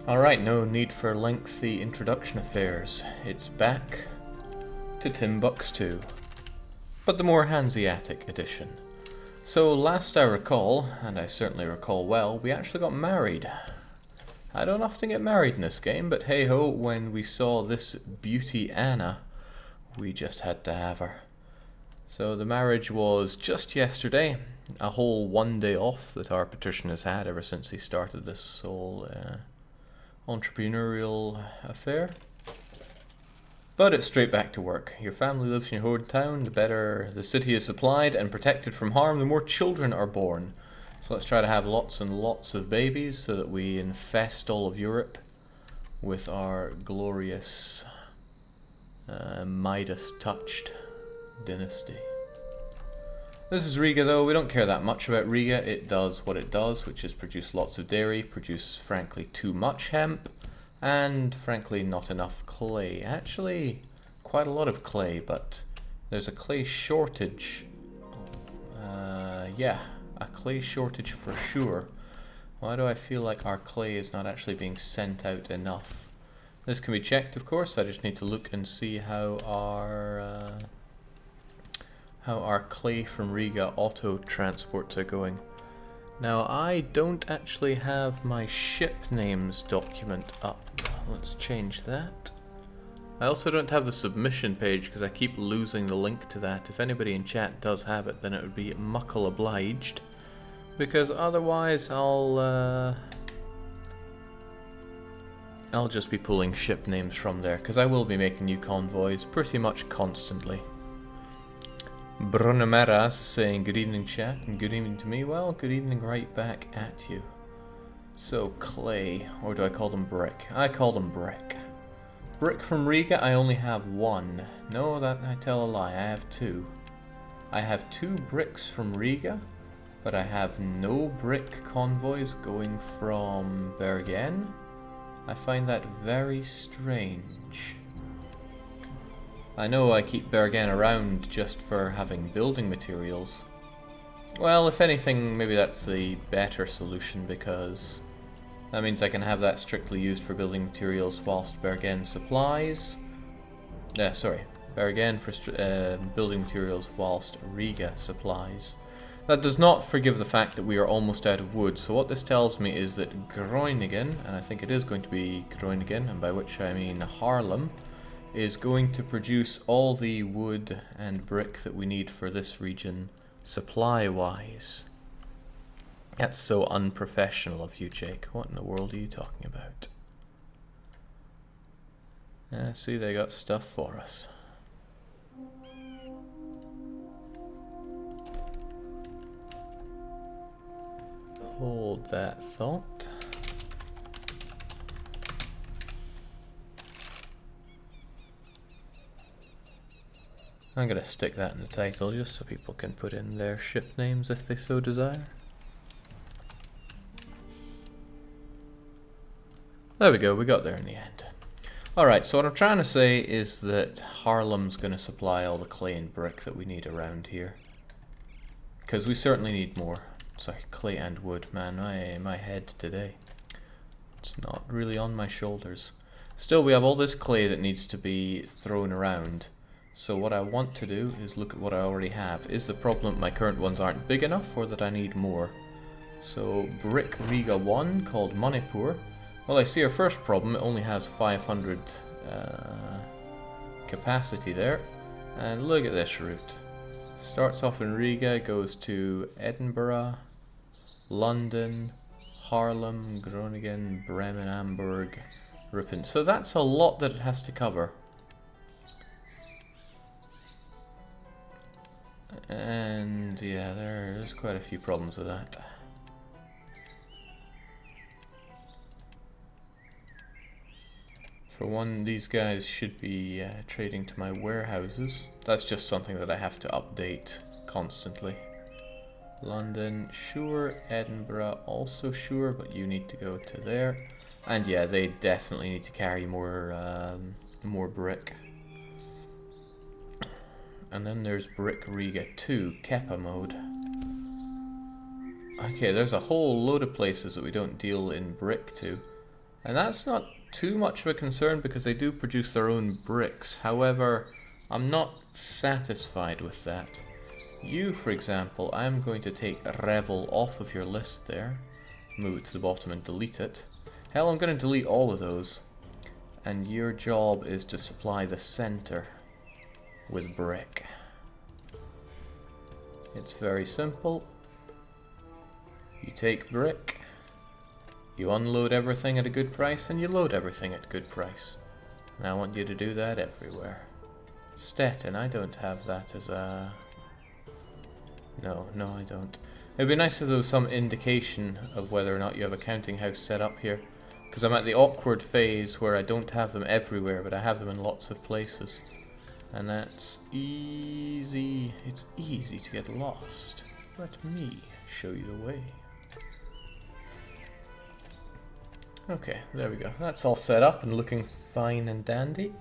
Alright, no need for lengthy introduction affairs. It's back to Timbuktu, but the more Hanseatic edition. So last I recall, and I certainly recall well, we actually got married. I don't often get married in this game, but hey ho, when we saw this beauty Anna, we just had to have her. So the marriage was just yesterday, a whole 1 day off that our Patrician has had ever since he started this whole entrepreneurial affair. But it's straight back to work. Your family lives in your hometown, the better the city is supplied and protected from harm, the more children are born. So let's try to have lots and lots of babies so that we infest all of Europe with our glorious Midas-touched dynasty. This is Riga though, we don't care that much about Riga. It does what it does, which is produce lots of dairy, produce frankly too much hemp, and frankly not enough clay. Actually, quite a lot of clay, but there's a clay shortage. Yeah, a clay shortage for sure. Why do I feel like our clay is not actually being sent out enough? This can be checked, of course. I just need to look and see how our clay from Riga auto transports are going. Now, I don't actually have my ship names document up. Let's change that. I also don't have the submission page because I keep losing the link to that. If anybody in chat does have it, then it would be muckle obliged, because otherwise I'll just be pulling ship names from there, because I will be making new convoys pretty much constantly. Brunemeras saying good evening chat and good evening to me. Well, good evening right back at you. So clay, or do I call them brick? I call them brick. Brick from Riga, I only have one. No, that I tell a lie, I have two. I have 2 bricks from Riga, but I have no brick convoys going from Bergen. I find that very strange. I know I keep Bergen around just for having building materials. Well, if anything, maybe that's the better solution, because that means I can have that strictly used for building materials whilst Bergen supplies. Bergen for building materials whilst Riga supplies. That does not forgive the fact that we are almost out of wood, so what this tells me is that Groningen, and I think it is going to be Groningen, and by which I mean Harlem, is going to produce all the wood and brick that we need for this region, supply-wise. That's so unprofessional of you, Jake. What in the world are you talking about? See, they got stuff for us. Hold that thought. I'm gonna stick that in the title just so people can put in their ship names if they so desire. There we go, we got there in the end. Alright, so what I'm trying to say is that Harlem's gonna supply all the clay and brick that we need around here. Because we certainly need more. Sorry, clay and wood. Man, my head today. It's not really on my shoulders. Still, we have all this clay that needs to be thrown around. So what I want to do is look at what I already have. Is the problem my current ones aren't big enough, or that I need more? So Brick Riga 1 called Manipur. Well, I see our first problem. It only has 500 capacity there. And look at this route. Starts off in Riga, goes to Edinburgh, London, Harlem, Groningen, Bremen, Hamburg, Ripon. So that's a lot that it has to cover. And yeah, there's quite a few problems with that. For one, these guys should be trading to my warehouses. That's just something that I have to update constantly. London, sure. Edinburgh, also sure, but you need to go to there. And yeah, they definitely need to carry more brick. And then there's Brick Riga 2, Keppa mode. Okay, there's a whole load of places that we don't deal in brick to. And that's not too much of a concern because they do produce their own bricks. However, I'm not satisfied with that. You, for example, I'm going to take Revel off of your list there. Move it to the bottom and delete it. Hell, I'm going to delete all of those. And your job is to supply the center with brick. It's very simple. You take brick, you unload everything at a good price, and you load everything at a good price. And I want you to do that everywhere. Stettin, I don't have that as a... No, I don't. It'd be nice if there was some indication of whether or not you have a counting house set up here. Because I'm at the awkward phase where I don't have them everywhere, but I have them in lots of places. And that's easy. It's easy to get lost. Let me show you the way. Okay, there we go. That's all set up and looking fine and dandy.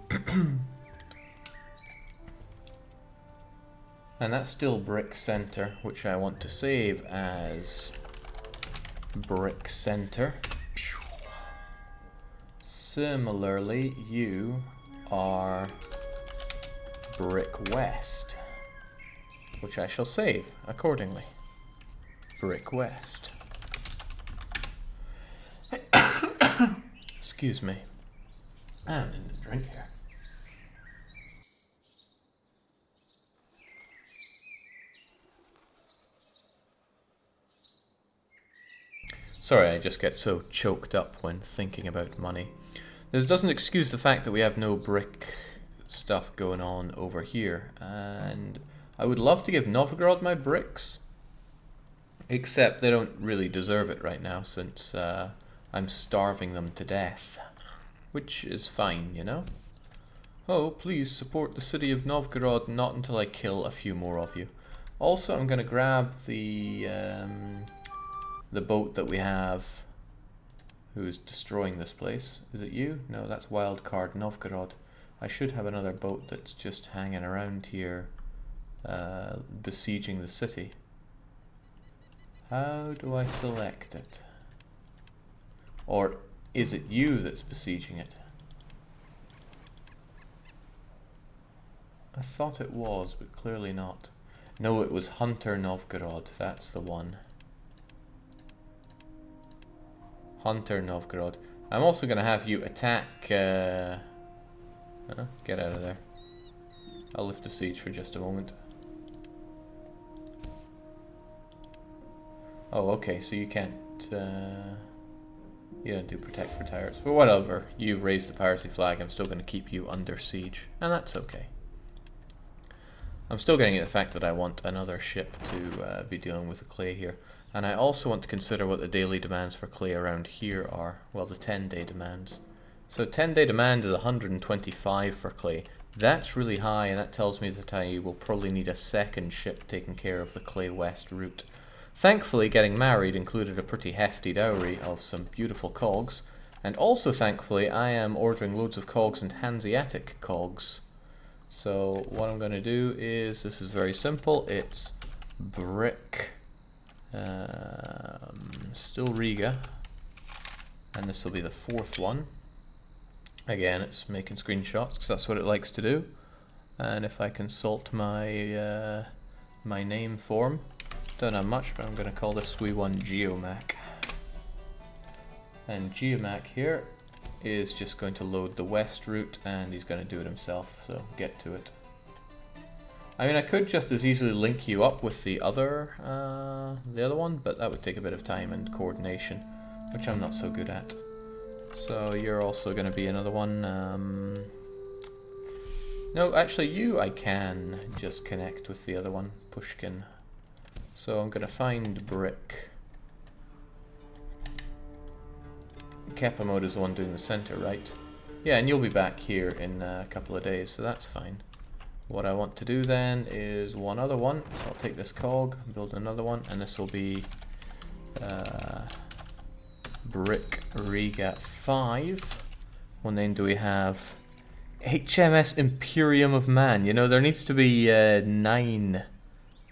And that's still Brick Center, which I want to save as Brick Center. Similarly, you are Brick West, which I shall save accordingly. Brick West. Excuse me. I'm in the drink here. Sorry, I just get so choked up when thinking about money. This doesn't excuse the fact that we have no brick stuff going on over here. And I would love to give Novgorod my bricks. Except they don't really deserve it right now since I'm starving them to death. Which is fine, you know? Oh, please support the city of Novgorod, not until I kill a few more of you. Also, I'm going to grab the boat that we have. Who's destroying this place? Is it you? No, that's Wildcard Novgorod. I should have another boat that's just hanging around here, besieging the city. How do I select it? Or is it you that's besieging it? I thought it was, but clearly not. No, it was Hunter Novgorod. That's the one. Hunter Novgorod. I'm also going to have you attack... get out of there. I'll lift the siege for just a moment. Oh, okay, so you can't... you don't do protect for tyrants. But whatever, you've raised the piracy flag, I'm still going to keep you under siege. And that's okay. I'm still getting at the fact that I want another ship to be dealing with the clay here. And I also want to consider what the daily demands for clay around here are. Well, the 10-day demands. So 10-day demand is 125 for clay. That's really high, and that tells me that I will probably need a second ship taking care of the Clay West route. Thankfully, getting married included a pretty hefty dowry of some beautiful cogs. And also, thankfully, I am ordering loads of cogs and Hanseatic cogs. So what I'm going to do is, this is very simple. It's brick... still Riga, and this will be the fourth one. Again, it's making screenshots because that's what it likes to do. And if I consult my my name form, don't have much, but I'm going to call this wee one Geomac. And Geomac here is just going to load the west route, and he's going to do it himself. So get to it. I mean, I could just as easily link you up with the other one, but that would take a bit of time and coordination, which I'm not so good at. So you're also going to be another one. No, actually, you I can just connect with the other one, Pushkin. So I'm going to find brick. Kepa mode is the one doing the center, right? Yeah, and you'll be back here in a couple of days, so that's fine. What I want to do then is one other one, so I'll take this cog, build another one, and this will be Brick Riga 5. What name do we have? HMS Imperium of Man. You know, there needs to be 9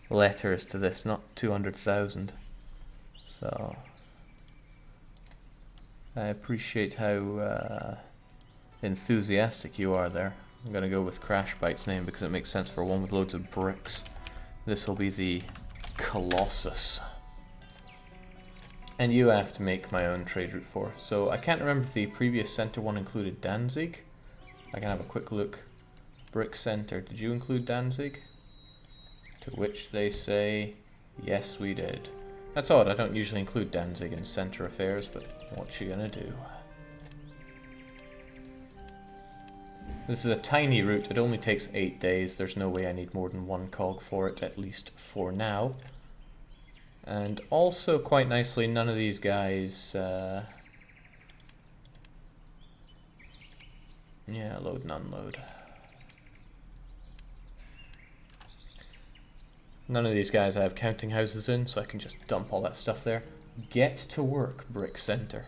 letters to this, not 200,000. So I appreciate how enthusiastic you are there. I'm gonna go with Crash Bite's name because it makes sense for one with loads of bricks. This will be the Colossus. And you have to make my own trade route for. So I can't remember if the previous center one included Danzig. I can have a quick look. Brick Center, did you include Danzig? To which they say, yes we did. That's odd, I don't usually include Danzig in center affairs, but what you gonna do? This is a tiny route, it only takes 8 days, there's no way I need more than one cog for it, at least for now. And also, quite nicely, none of these guys... yeah, load and unload. None of these guys I have counting houses in, so I can just dump all that stuff there. Get to work, Brick Center.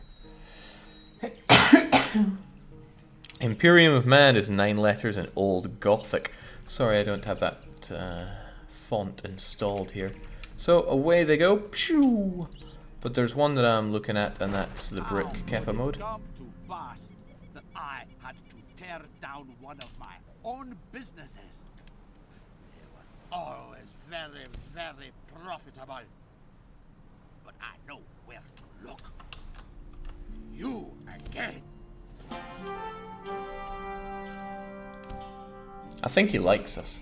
Imperium of Man is 9 letters in Old Gothic. Sorry, I don't have that font installed here. So away they go. Pshoo! But there's one that I'm looking at, and that's the brick Keppa mode. That I had to tear down one of my own businesses. They were always very, very profitable. But I know where to look. You again. I think he likes us.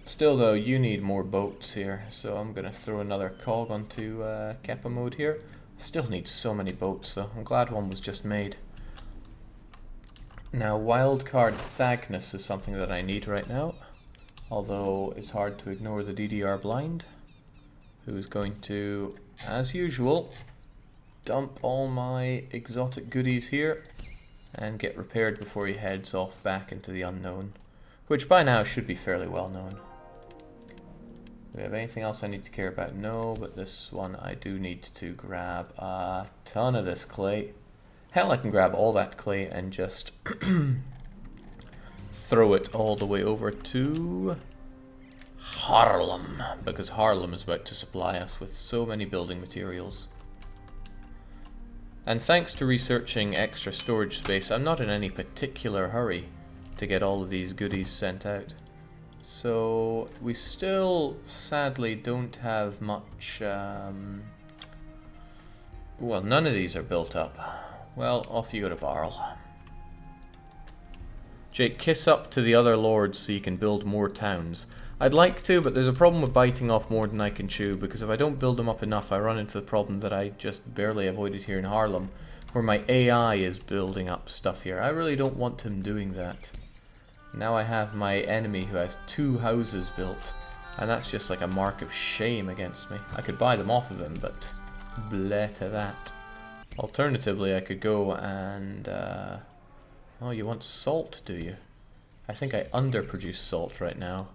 Still though, you need more boats here, so I'm gonna throw another cog onto Keppa mode here. Still need so many boats though, I'm glad one was just made. Now wildcard Thagnus is something that I need right now, although it's hard to ignore the DDR blind, who is going to, as usual, dump all my exotic goodies here and get repaired before he heads off back into the unknown, which by now should be fairly well known. Do we have anything else I need to care about? No, but this one I do need to grab a ton of this clay. Hell, I can grab all that clay and just throw it all the way over to Harlem, because Harlem is about to supply us with so many building materials. And thanks to researching extra storage space, I'm not in any particular hurry to get all of these goodies sent out. So we still sadly don't have much, well, none of these are built up. Well, off you go to Barrel. Jake, kiss up to the other lords so you can build more towns. I'd like to, but there's a problem with biting off more than I can chew, because if I don't build them up enough, I run into the problem that I just barely avoided here in Harlem, where my AI is building up stuff here. I really don't want him doing that. Now I have my enemy who has 2 houses built, and that's just like a mark of shame against me. I could buy them off of him, but bleh to that. Alternatively, I could go and... oh, you want salt, do you? I think I underproduce salt right now,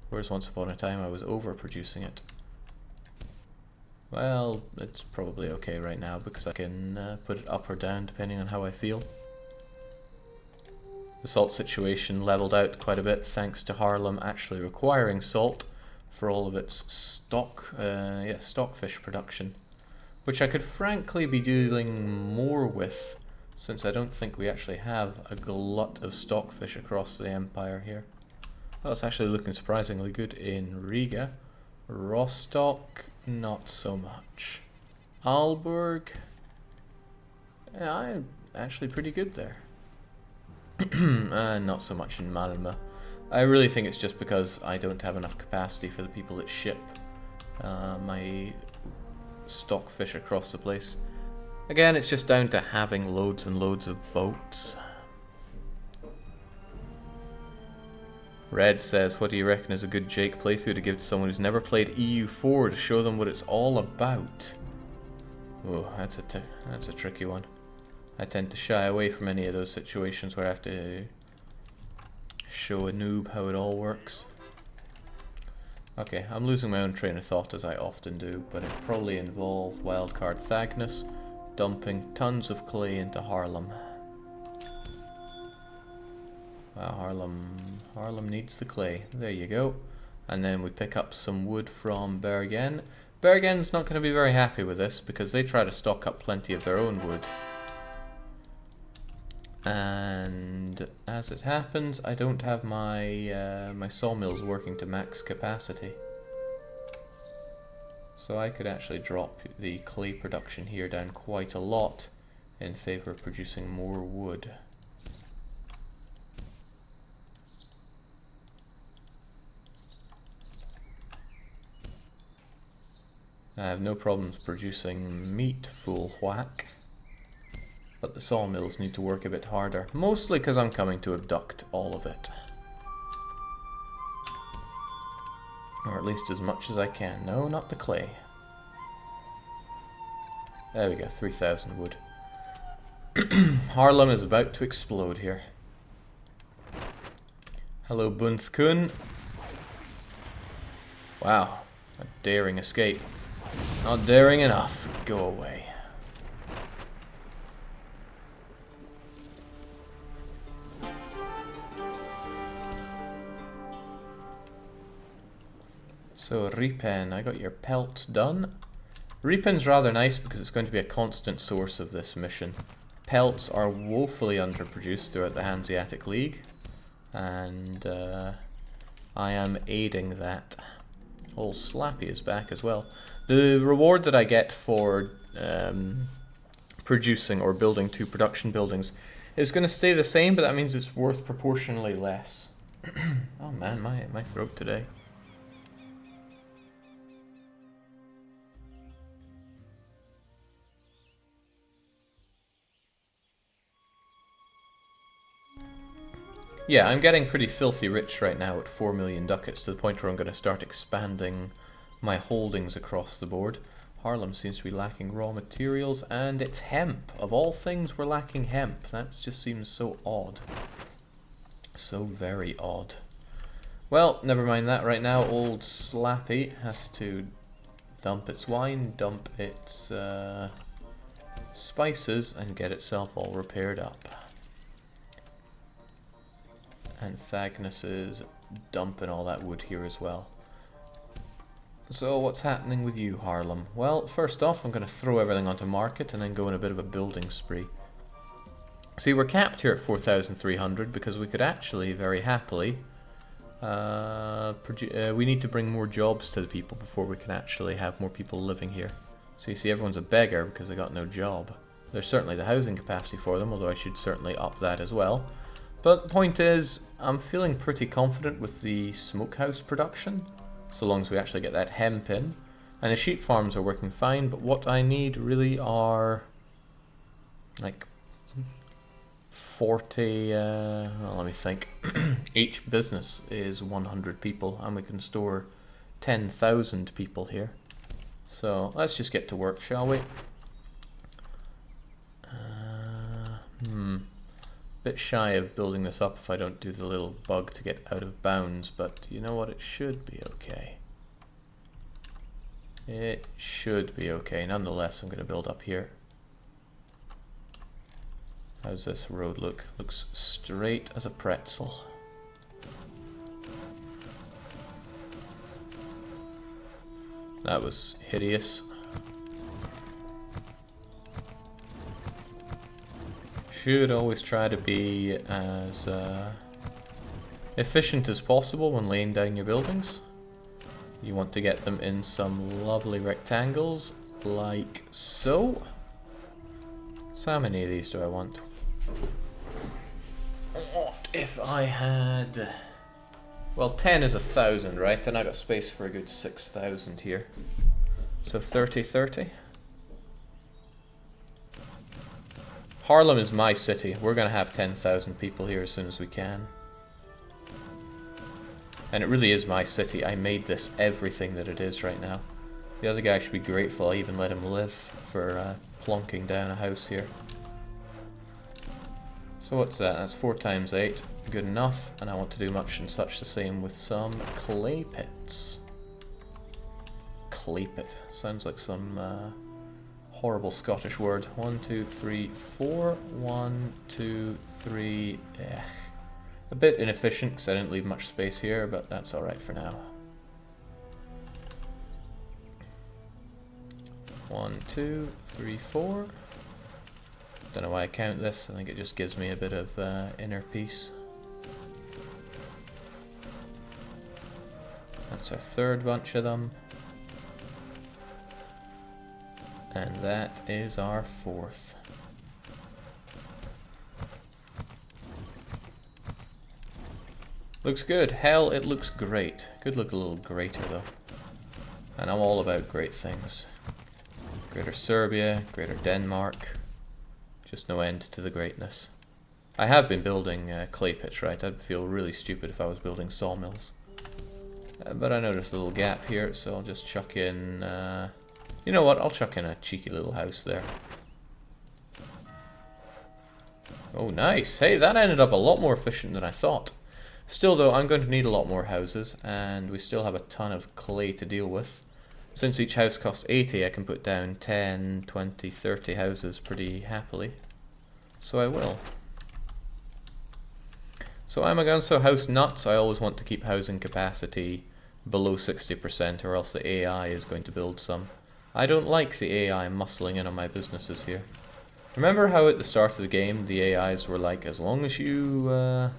whereas once upon a time I was overproducing it. Well, it's probably okay right now, because I can put it up or down depending on how I feel. The salt situation leveled out quite a bit thanks to Harlem actually requiring salt for all of its stockfish production, which I could frankly be dealing more with, since I don't think we actually have a glut of stockfish across the empire here. Well, it's actually looking surprisingly good in Riga. Rostock, not so much. Aalborg, yeah, I'm actually pretty good there. Not so much in Malmö. I really think it's just because I don't have enough capacity for the people that ship my stockfish across the place. Again, it's just down to having loads and loads of boats. Red says, what do you reckon is a good Jake playthrough to give to someone who's never played EU4 to show them what it's all about? Oh, that's a tricky one. I tend to shy away from any of those situations where I have to show a noob how it all works. Okay, I'm losing my own train of thought as I often do, but it probably involved wildcard Thagnus dumping tons of clay into Harlem. Wow, Harlem needs the clay. There you go. And then we pick up some wood from Bergen. Bergen's not going to be very happy with this because they try to stock up plenty of their own wood. And as it happens, I don't have my my sawmills working to max capacity. So I could actually drop the clay production here down quite a lot in favor of producing more wood. I have no problems producing meat full whack, but the sawmills need to work a bit harder, mostly because I'm coming to abduct all of it. Or at least as much as I can. No, not the clay. There we go, 3,000 wood. Harlem is about to explode here. Hello, Bunth-kun. Wow, a daring escape. Not daring enough. Go away. So, Ripen, I got your pelts done. Ripen's rather nice because it's going to be a constant source of this mission. Pelts are woefully underproduced throughout the Hanseatic League, and I am aiding that. Old Slappy is back as well. The reward that I get for producing or building 2 production buildings is going to stay the same, but that means it's worth proportionally less. Oh man, my throat today. Yeah, I'm getting pretty filthy rich right now at 4 million ducats, to the point where I'm going to start expanding my holdings across the board. Harlem seems to be lacking raw materials, and it's hemp. Of all things, we're lacking hemp. That just seems so odd. So very odd. Well, never mind that right now. Old Slappy has to dump its wine, dump its spices, and get itself all repaired up. And Thagnus is dumping all that wood here as well. So what's happening with you, Harlem? Well, first off, I'm going to throw everything onto market and then go on a bit of a building spree. See, we're capped here at 4,300 because we could actually very happily we need to bring more jobs to the people before we can actually have more people living here. So you see, everyone's a beggar because they got no job. There's certainly the housing capacity for them, although I should certainly up that as well. But the point is, I'm feeling pretty confident with the smokehouse production, so long as we actually get that hemp in. And the sheep farms are working fine, but what I need really are like 40, well, let me think. Each business is 100 people, and we can store 10,000 people here. So let's just get to work, shall we? Bit shy of building this up if I don't do the little bug to get out of bounds, but you know what? It should be okay. It should be okay. Nonetheless, I'm going to build up here. How's this road look? Looks straight as a pretzel. That was hideous. Should always try to be as efficient as possible when laying down your buildings. You want to get them in some lovely rectangles, like so. So how many of these do I want? What if I had... Well, 10 is 1,000, right? And I got space for a good 6,000 here. So 30, 30. Harlem is my city. We're going to have 10,000 people here as soon as we can. And it really is my city. I made this everything that it is right now. The other guy should be grateful I even let him live for plonking down a house here. So what's that? That's 4 times 8. Good enough. And I want to do much and such the same with some clay pits. Clay pit. Sounds like some... horrible Scottish word. 1, 2, 3, 4. 1, 2, 3. A bit inefficient because I didn't leave much space here, but that's alright for now. 1, 2, 3, 4. Don't know why I count this. I think it just gives me a bit of inner peace. That's our third bunch of them. And that is our fourth. Looks good. Hell, it looks great. Could look a little greater though. And I'm all about great things. Greater Serbia, Greater Denmark. Just no end to the greatness. I have been building clay pits, right? I'd feel really stupid if I was building sawmills. But I noticed a little gap here, so I'll just chuck in... you know what? I'll chuck in a cheeky little house there. Oh, nice. Hey, that ended up a lot more efficient than I thought. Still, though, I'm going to need a lot more houses, and we still have a ton of clay to deal with. Since each house costs 80, I can put down 10, 20, 30 houses pretty happily. So I will. So I'm against house nuts. I always want to keep housing capacity below 60%, or else the AI is going to build some. I don't like the AI muscling in on my businesses here. Remember how at the start of the game the AIs were like, as long as you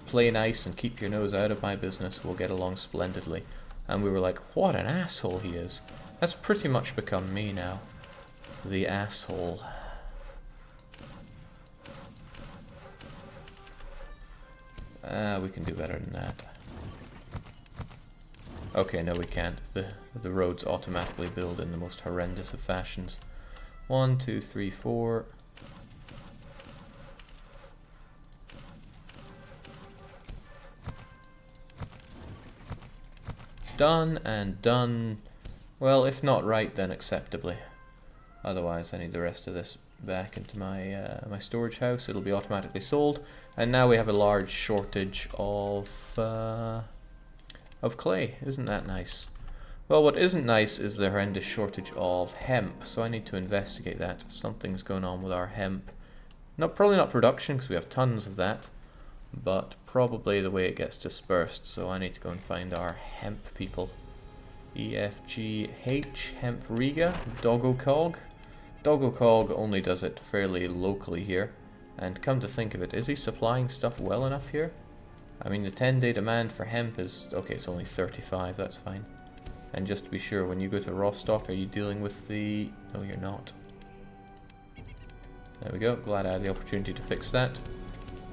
play nice and keep your nose out of my business, we'll get along splendidly. And we were like, what an asshole he is. That's pretty much become me now. The asshole. We can do better than that. Okay, no we can't. The roads automatically build in the most horrendous of fashions. 1, 2, 3, 4. Done and done. Well, if not right, then acceptably. Otherwise, I need the rest of this back into my my storage house. It'll be automatically sold. And now we have a large shortage of clay. Isn't that nice? Well, what isn't nice is the horrendous shortage of hemp. So I need to investigate that. Something's going on with our hemp. Probably not production, because we have tons of that. But probably the way it gets dispersed. So I need to go and find our hemp people. EFGH, Hemp Riga, Doggocog. Doggocog only does it fairly locally here. And come to think of it, is he supplying stuff well enough here? I mean, the 10-day demand for hemp is... okay, it's only 35, that's fine. And just to be sure, when you go to Rostock, are you dealing with the... no, you're not. There we go, glad I had the opportunity to fix that.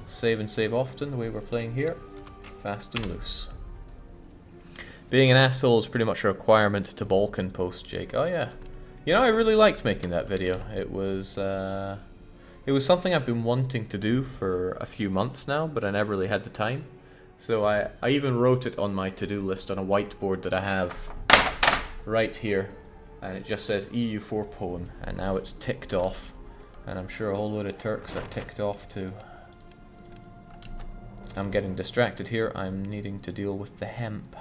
Save and save often, the way we're playing here. Fast and loose. Being an asshole is pretty much a requirement to Balkan post, Jake. Oh yeah. You know, I really liked making that video. It was something I've been wanting to do for a few months now, but I never really had the time. So I even wrote it on my to-do list on a whiteboard that I have right here. And it just says EU4 poem, and now it's ticked off. And I'm sure a whole load of Turks are ticked off too. I'm getting distracted here. I'm needing to deal with the hemp.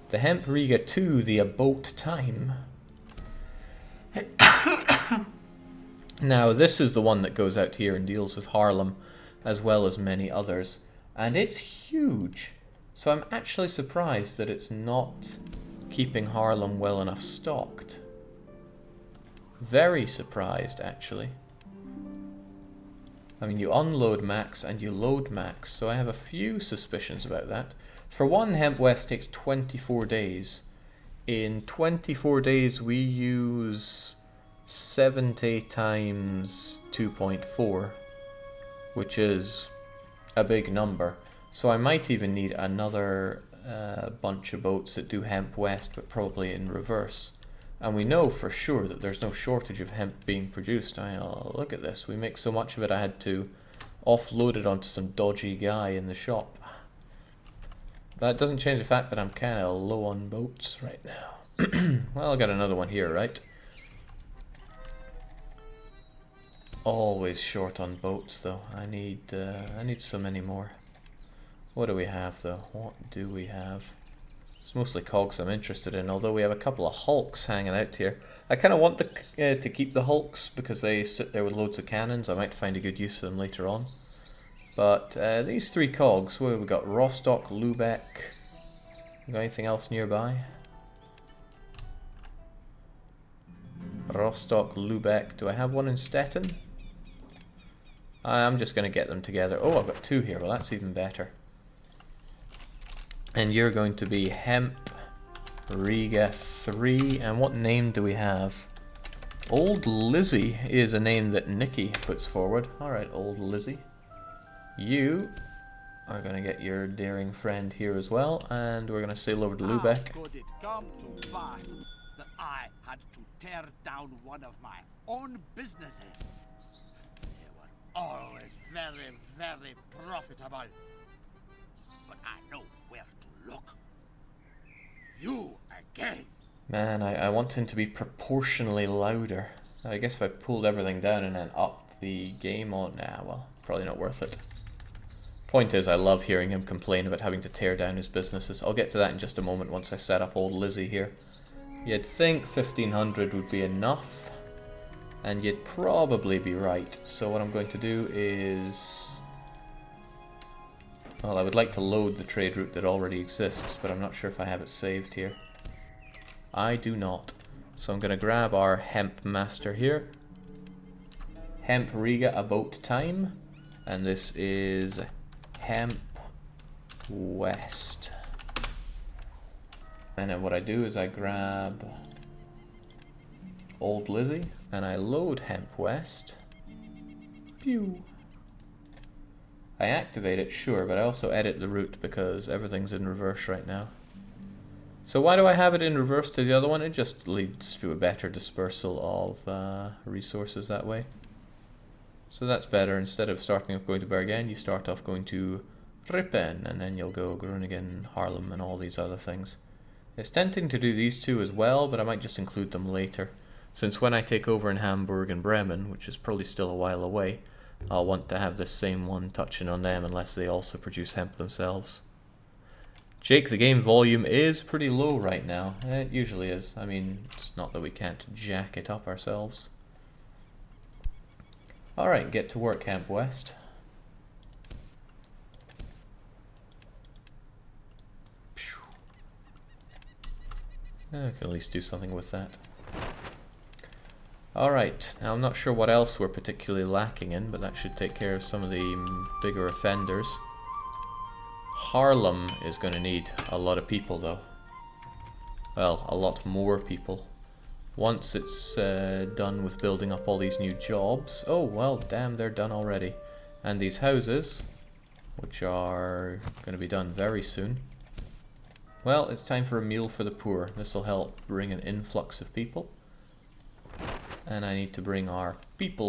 The Hemp Riga 2, the about time. Now, this is the one that goes out here and deals with Harlem, as well as many others. And it's huge. So I'm actually surprised that it's not keeping Harlem well enough stocked. Very surprised, actually. I mean, you unload max and you load max, so I have a few suspicions about that. For one, Hemp West takes 24 days. In 24 days, we use 70 times 2.4, which is a big number. So I might even need another bunch of boats that do Hemp West, but probably in reverse. And we know for sure that there's no shortage of hemp being produced. Look at this. We make so much of it, I had to offload it onto some dodgy guy in the shop. That doesn't change the fact that I'm kind of low on boats right now. Well, I got another one here, right? Always short on boats, though. I need so many more. What do we have, though? What do we have? It's mostly cogs I'm interested in, although we have a couple of hulks hanging out here. I kind of want to keep the hulks because they sit there with loads of cannons. I might find a good use of them later on. But these three cogs, where we got Rostock, Lubeck. We got anything else nearby? Rostock, Lübeck. Do I have one in Stettin? I'm just going to get them together. Oh, I've got 2 here. Well, that's even better. And you're going to be Hemp, Riga 3. And what name do we have? Old Lizzie is a name that Nikki puts forward. Alright, Old Lizzie. You are going to get your daring friend here as well. And we're going to sail over to Lübeck. How could it come to pass that I had to tear down one of my own businesses? They were always very, very profitable. But I know where to look. You again. Man, I want him to be proportionally louder. I guess if I pulled everything down and then upped the game on... Nah, well, probably not worth it. Point is, I love hearing him complain about having to tear down his businesses. I'll get to that in just a moment once I set up Old Lizzie here. You'd think 1500 would be enough, and you'd probably be right. So what I'm going to do is... Well, I would like to load the trade route that already exists, but I'm not sure if I have it saved here. I do not. So I'm going to grab our Hemp Master here. Hemp Riga about time. And this is Hemp West. And then what I do is I grab Old Lizzie and I load Hemp West. Pew. I activate it, sure, but I also edit the route because everything's in reverse right now. So why do I have it in reverse to the other one? It just leads to a better dispersal of resources that way. So that's better. Instead of starting off going to Bergen, you start off going to Rippen, and then you'll go Groningen, Harlem, and all these other things. It's tempting to do these 2 as well, but I might just include them later. Since when I take over in Hamburg and Bremen, which is probably still a while away, I'll want to have this same one touching on them unless they also produce hemp themselves. Jake, the game volume is pretty low right now. It usually is. I mean, it's not that we can't jack it up ourselves. Alright, get to work, Hemp West. I can at least do something with that. Alright, now I'm not sure what else we're particularly lacking in, but that should take care of some of the bigger offenders. Harlem is going to need a lot of people though. Well, a lot more people. Once it's done with building up all these new jobs. Oh, well, damn, they're done already. And these houses, which are going to be done very soon. Well, it's time for a meal for the poor. This will help bring an influx of people. And I need to bring our people